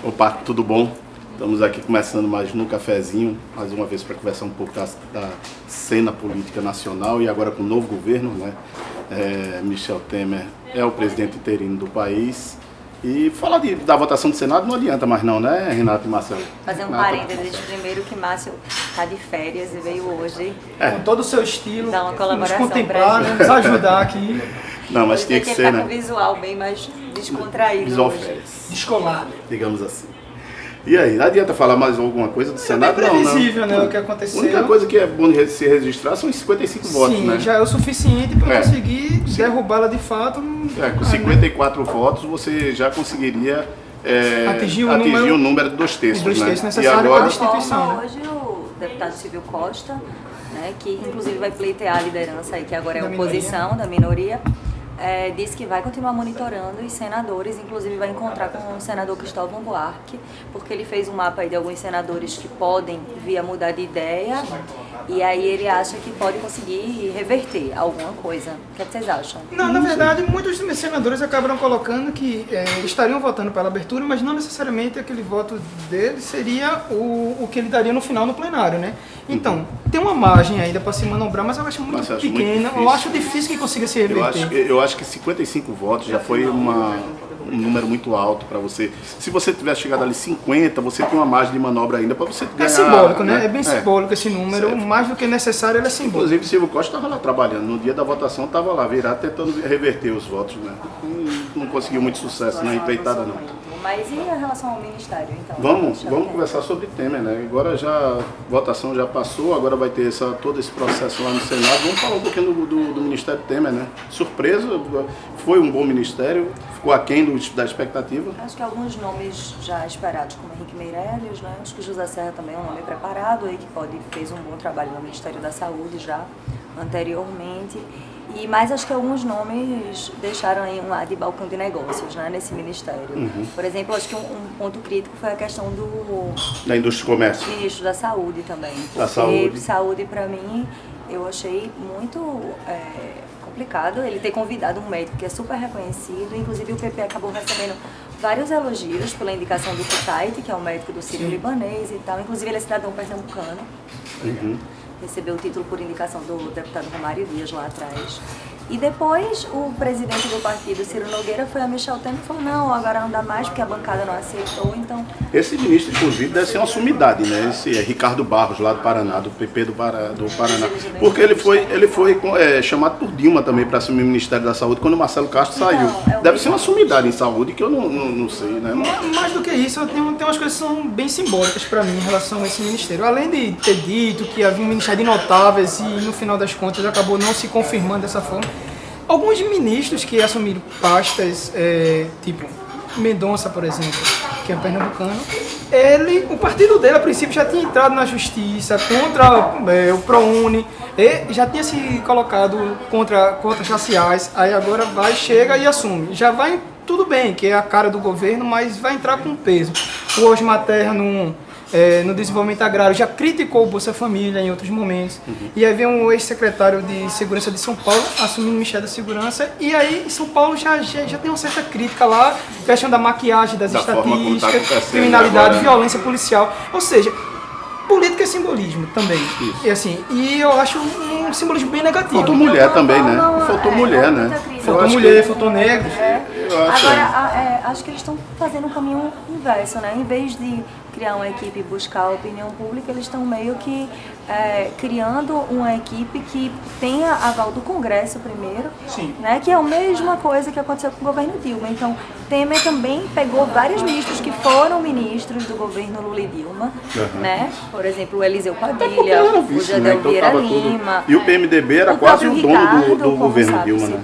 Opa, tudo bom? Estamos aqui começando mais um cafezinho, mais uma vez para conversar um pouco da cena política nacional e agora com o novo governo, né? Michel Temer é o presidente interino do país. E falar da votação do Senado não adianta mais não, né, Renato e Marcelo? Fazer um parênteses primeiro que Márcio está de férias e veio hoje. Com todo o seu estilo, dar uma colaboração nos contemplar, né, nos ajudar aqui. Não, mas tinha que ser, né? né? Com um visual bem mais descontraído Visual hoje. férias, Descolado. digamos assim. E aí, não adianta falar mais alguma coisa do Senado? É previsível, não, né, o que aconteceu. A única coisa que é bom de se registrar são os 55 votos, Sim, né? já é o suficiente para conseguir derrubá-la de fato. Com 54 votos você já conseguiria atingir o número de 2/3, dos né? terços necessários para a instituição. Né? Hoje o deputado Silvio Costa, né, que inclusive vai pleitear a liderança aí, que agora é a oposição da minoria, disse que vai continuar monitorando os senadores, inclusive vai encontrar com o senador Cristóvão Buarque, porque ele fez um mapa aí de alguns senadores que podem vir a mudar de ideia, e aí ele acha que pode conseguir reverter alguma coisa. O que vocês acham? Não, na verdade, muitos senadores acabaram colocando que estariam votando pela abertura, mas não necessariamente aquele voto dele seria o que ele daria no final no plenário, né? Então, tem uma margem ainda para se manobrar, mas eu acho muito pequena. Eu acho difícil que consiga se reverter. Eu acho que 55 votos já foi um número muito alto para você. Se você tivesse chegado ali 50, você tem uma margem de manobra ainda para você ganhar. É simbólico, né? É bem simbólico esse número. Certo. Mais do que necessário, ele é simbólico. Inclusive, Silvio Costa estava lá trabalhando. No dia da votação, estava lá virado, tentando reverter os votos, né? Não conseguiu muito sucesso na empreitada, não. Mas e a relação ao Ministério, então? Vamos conversar sobre Temer, né? Agora a votação já passou, agora vai ter todo esse processo lá no Senado. Vamos falar um pouquinho do Ministério Temer, né? Surpresa, foi um bom ministério, ficou aquém da expectativa. Acho que alguns nomes já esperados, como Henrique Meirelles, né? Acho que José Serra também é um nome preparado, aí, que fez um bom trabalho no Ministério da Saúde já anteriormente. Mas acho que alguns nomes deixaram aí um lado de balcão de negócios, né, nesse ministério. Por exemplo, acho que um ponto crítico foi a questão da indústria e comércio. Ministro da Saúde também. Saúde. Saúde, para mim, eu achei muito complicado ele ter convidado um médico que é super reconhecido. Inclusive, o PP acabou recebendo vários elogios pela indicação do Kutaiti, que é o médico do Sírio-Libanês e tal. Inclusive, ele é cidadão pernambucano. Recebeu o título por indicação do deputado Romário Dias lá atrás. E depois o presidente do partido, Ciro Nogueira, foi a Michel Temer e falou, não, agora não dá mais porque a bancada não aceitou, então... Esse ministro, inclusive, deve ser uma sumidade, né? Esse é Ricardo Barros, lá do Paraná, do PP do Paraná. Porque ele foi chamado por Dilma também para assumir o Ministério da Saúde quando o Marcelo Castro saiu. Deve ser uma sumidade em saúde que eu não sei, né? Mais do que isso, tem umas coisas que são bem simbólicas para mim em relação a esse ministério. Além de ter dito que havia um ministério de notáveis e no final das contas acabou não se confirmando dessa forma, alguns ministros que assumiram pastas, tipo Mendonça, por exemplo, que é pernambucano, o partido dele, a princípio, já tinha entrado na justiça contra o ProUni, já tinha se colocado contra cotas raciais, aí agora chega e assume. Já vai, tudo bem, que é a cara do governo, mas vai entrar com peso. O Osmar Terra no desenvolvimento agrário, já criticou o Bolsa Família em outros momentos. E aí vem um ex-secretário de Segurança de São Paulo assumindo o Ministério da Segurança, e aí em São Paulo já tem uma certa crítica lá, questão da maquiagem das estatísticas, criminalidade, agora, violência policial, ou seja, política é simbolismo também. E eu acho um simbolismo bem negativo. Faltou mulher também, né? Faltou mulher, né? Faltou mulher, faltou negros. Agora, acho que eles estão fazendo um caminho inverso, né? Em vez de criar uma equipe e buscar a opinião pública, eles estão meio que criando uma equipe que tenha aval do Congresso primeiro, né? Que é a mesma coisa que aconteceu com o governo Dilma. Então, Temer também pegou vários ministros que foram ministros do governo Lula e Dilma, né? Por exemplo, o Eliseu Padilha, o Jadel Vieira Lima. E o PMDB era quase o dono do governo Dilma, né?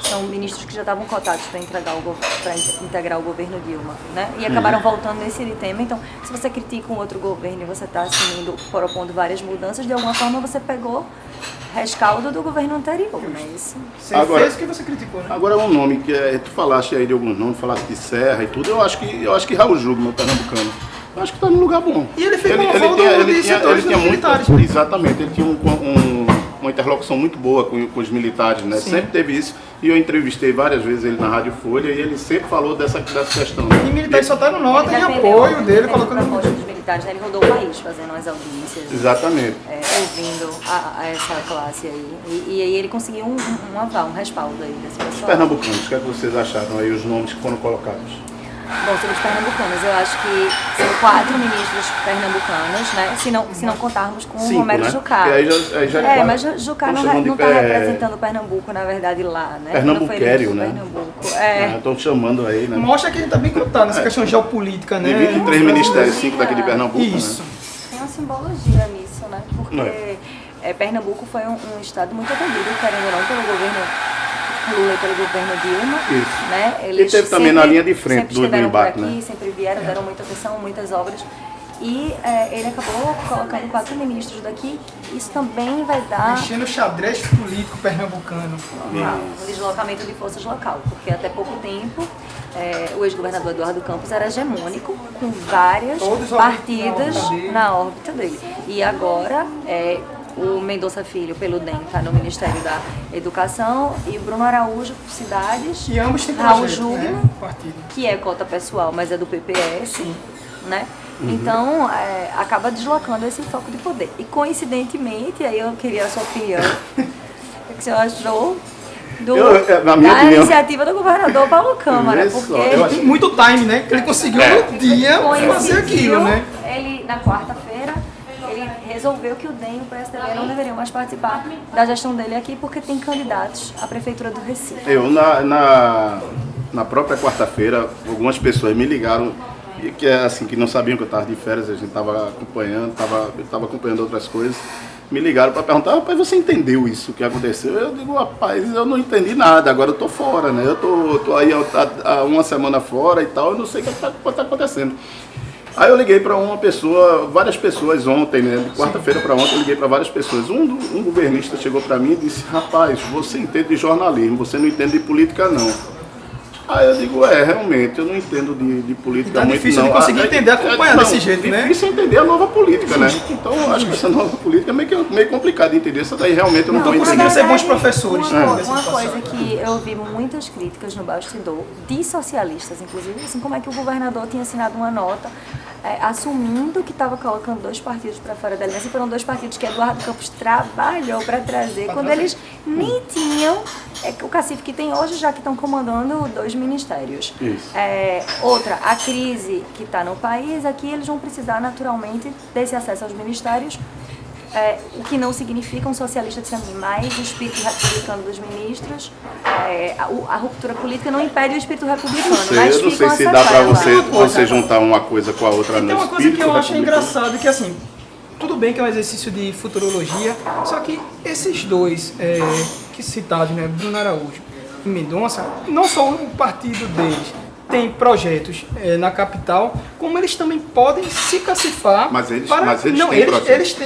São ministros que já estavam cotados para integrar o governo Dilma, né? E acabaram voltando nesse tema. Então, se você critica um outro governo e você está assumindo, propondo várias mudanças, de alguma forma você pegou rescaldo do governo anterior, né? Isso. Você fez o que você criticou, né? Agora um nome que tu falaste aí de alguns nomes, falaste de Serra e tudo, eu acho que Raul Jugman, pernambucano, eu acho que está num lugar bom. E ele fez um aval de setores militares. Exatamente, ele tinha uma interlocução muito boa com os militares, né? Sempre teve isso. E eu entrevistei várias vezes ele na Rádio Folha e ele sempre falou dessa questão. E militares soltaram nota em apoio dele, colocando... proposta dos militares, né? Ele rodou o país fazendo as audiências. Exatamente. Ouvindo a essa classe aí. E aí ele conseguiu um aval, um respaldo aí desse pessoal. Os pernambucanos, o que é que vocês acharam aí, os nomes que foram colocados? Bom, sobre os pernambucanos, eu acho que são 4 ministros pernambucanos, né? Se não contarmos com o Romero, né? Jucá. Mas Jucá não está representando Pernambuco, na verdade, lá, né? Pernambuquério, né? Estão chamando aí, né? Mostra que a gente está bem cruzado nessa questão geopolítica, né? De 23 ministérios, 5 daqui de Pernambuco. Isso. Né? Tem uma simbologia nisso, né? Porque Pernambuco foi um estado muito atendido, querendo ou não, pelo governo Lula e pelo governo Dilma. Isso. Né? Ele esteve também na linha de frente do embate, por aqui, né? Sempre vieram, deram muita atenção, muitas obras. E ele acabou colocando 4 ministros daqui. Isso também vai dar... Mexendo o xadrez político pernambucano. Um deslocamento de forças local. Porque até pouco tempo, o ex-governador Eduardo Campos era hegemônico, com vários partidos na órbita dele. E agora... o Mendonça Filho, pelo DEM, está no Ministério da Educação, e o Bruno Araújo, por Cidades, e ambos têm Raul projeto, Jugno, né? que é cota pessoal, mas é do PPS, Sim. né? Então, acaba deslocando esse foco de poder. E, coincidentemente, aí eu queria a sua opinião, o que o senhor achou da iniciativa do governador Paulo Câmara, porque... Eu achei muito time, né? Ele conseguiu no dia fazer aquilo, né? Ele, na quarta-feira, ele resolveu que o DEM e o PSDB não deveriam mais participar da gestão dele aqui porque tem candidatos à Prefeitura do Recife. Eu, na própria quarta-feira, algumas pessoas me ligaram que não sabiam que eu estava de férias, a gente estava acompanhando, eu estava acompanhando outras coisas, me ligaram para perguntar: rapaz, você entendeu isso que aconteceu? Eu digo: rapaz, eu não entendi nada, agora eu estou fora, né? Eu tô aí há uma semana fora e tal, eu não sei o que está acontecendo. Aí eu liguei para várias pessoas ontem, né? De quarta-feira para ontem eu liguei para várias pessoas. Um governista chegou para mim e disse: rapaz, você entende de jornalismo, você não entende de política não. Aí eu digo: realmente, eu não entendo de política tá muito difícil não. de conseguir entender, acompanhar desse jeito, né? É difícil entender a nova política, né? Então eu acho que essa nova política é meio complicado de entender. Essa daí realmente eu não estou entendendo. Ser bons professores. Uma coisa que eu vi muitas críticas no bastidor, de socialistas, inclusive, assim, como é que o governador tinha assinado uma nota assumindo que estava colocando 2 partidos para fora da aliança, e foram 2 partidos que Eduardo Campos trabalhou para trazer, quando eles nem tinham o cacife que tem hoje, já que estão comandando 2 ministérios. Isso. Outra, a crise que está no país, aqui eles vão precisar naturalmente desse acesso aos ministérios, o que não significa um socialista dizendo mais o espírito republicano dos ministros. A ruptura política não impede o espírito republicano, mas eu não sei se dá para você juntar uma coisa com a outra. E tem uma coisa que eu acho engraçado, que assim, tudo bem que é um exercício de futurologia, só que esses 2 que citados, né, Bruno Araújo e Mendonça, não só o partido deles tem projetos na capital, como eles também podem se cacifar. Mas eles têm projetos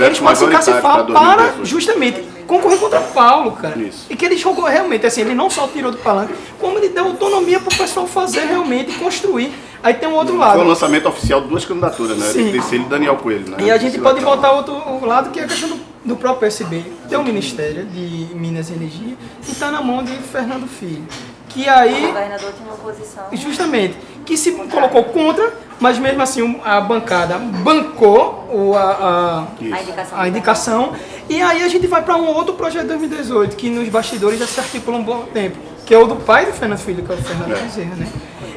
eles podem se cacifar para justamente concorrer contra Paulo, cara. Isso. E que ele jogou realmente, assim, ele não só tirou do palanque, como ele deu autonomia para o pessoal fazer realmente, construir. Aí tem um outro lado. Foi o lançamento oficial de 2 candidaturas, né? Sim. De Cílio e Daniel Coelho, né? E a gente pode botar o lado, que é a questão do próprio PSB. Tem o Ministério de Minas e Energia e está na mão de Fernando Filho. Que aí, o governador tinha uma posição. Justamente, que se colocou contra, mas mesmo assim a bancada bancou a indicação. E aí a gente vai para um outro projeto de 2018, que nos bastidores já se articula um bom tempo, que é o do pai do Fernando Filho, que é o Fernando Bezerra, né?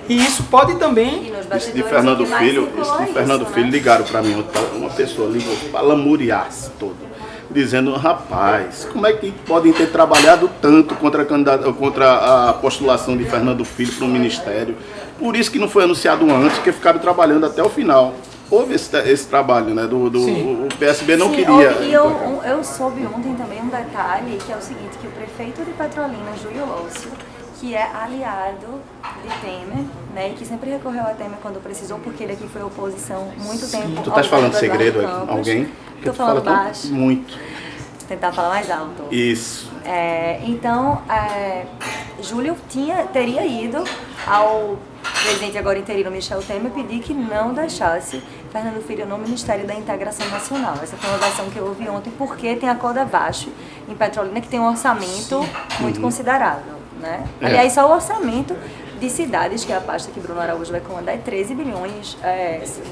E isso pode também... Esse de Fernando Filho ligaram para mim, uma pessoa ligou para lamuriar-se todo, dizendo: rapaz, como é que podem ter trabalhado tanto contra a postulação de Fernando Filho para o Ministério? Por isso que não foi anunciado antes, porque ficaram trabalhando até o final. Houve esse trabalho, né? O PSB não queria. E eu soube ontem também um detalhe, que é o seguinte, que o prefeito de Petrolina, Júlio Lócio, que é aliado de Temer, né, e que sempre recorreu a Temer quando precisou, porque ele aqui foi oposição muito tempo. Tu estás falando segredo aqui? Alguém? Estou falando baixo. Muito. Vou tentar falar mais alto. Isso. Então, Júlio teria ido ao presidente agora interino Michel Temer pedir que não deixasse Fernando Filho no Ministério da Integração Nacional. Essa foi uma versão que eu ouvi ontem, porque tem a Codevasf em Petrolina, que tem um orçamento muito considerável, né? Aliás, só o orçamento de cidades, que é a pasta que Bruno Araújo vai comandar, é 13 bilhões.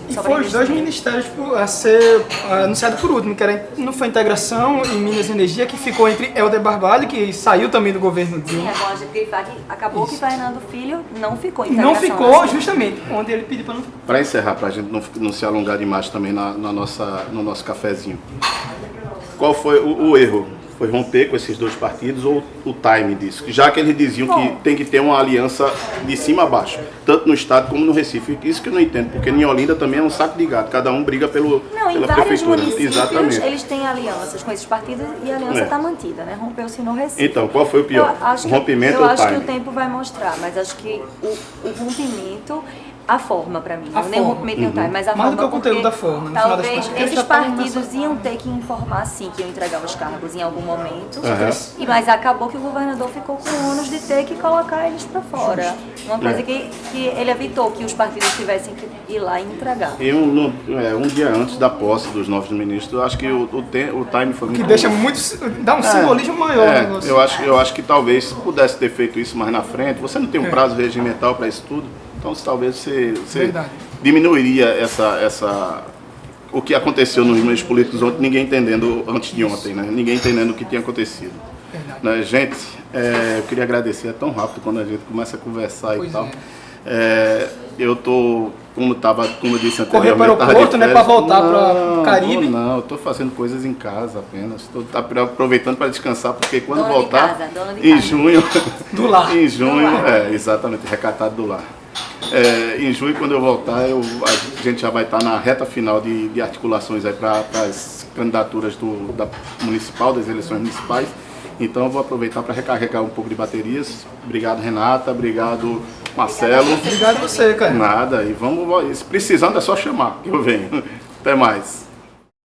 E foram os dois ministérios a ser anunciado por último, que não foi integração e Minas e Energia, que ficou entre Helder Barbalho, que saiu também do governo Dilma. É bom a gente grifar que acabou que Fernando Filho não ficou em integração. Não ficou justamente onde ele pediu para não ficar. Para encerrar, para a gente não se alongar demais também no nosso cafezinho, qual foi o erro? Foi romper com esses dois partidos ou o time disso? Já que eles diziam que tem que ter uma aliança de cima a baixo, tanto no estado como no Recife. Isso que eu não entendo, porque em Olinda também é um saco de gato, cada um briga pela em vários prefeitura. Municípios, Exatamente. Eles têm alianças com esses partidos e a aliança está mantida, né? Rompeu-se no Recife. Então, qual foi o pior? O rompimento ou o time? Eu acho que o tempo vai mostrar, mas acho que o rompimento... A forma, para mim, nem o rompimento nem o time, mas a forma. Mais do que o conteúdo da forma. Talvez esses partidos iam ter que informar, sim, que iam entregar os cargos em algum momento, mas acabou que o governador ficou com o ônus de ter que colocar eles para fora. Uma coisa que ele evitou que os partidos tivessem que ir lá e entregar. E um dia antes da posse dos novos ministros, eu acho que o time foi muito... Que deixa muito... dá um simbolismo maior no negócio. Eu acho que talvez, se pudesse ter feito isso mais na frente, você não tem um prazo regimental para isso tudo, então talvez você diminuiria o que aconteceu nos meios políticos ontem, ninguém entendendo antes de ontem, né? Ninguém entendendo o que tinha acontecido. Né? Gente, eu queria agradecer, é tão rápido quando a gente começa a conversar e tal. Eu tô, como eu disse anteriormente... Correr para o aeroporto, né, para voltar para o Caribe? Não, eu tô fazendo coisas em casa apenas. Estou aproveitando para descansar, porque quando voltar, em junho... Do lar. Em junho, exatamente, recatado do lar. Em junho, quando eu voltar, a gente já vai estar na reta final de articulações aí para as candidaturas municipal, das eleições municipais. Então eu vou aproveitar para recarregar um pouco de baterias. Obrigado, Renata. Obrigado, Marcelo. Obrigado a você, cara. Nada. E vamos, precisando é só chamar, que eu venho. Até mais.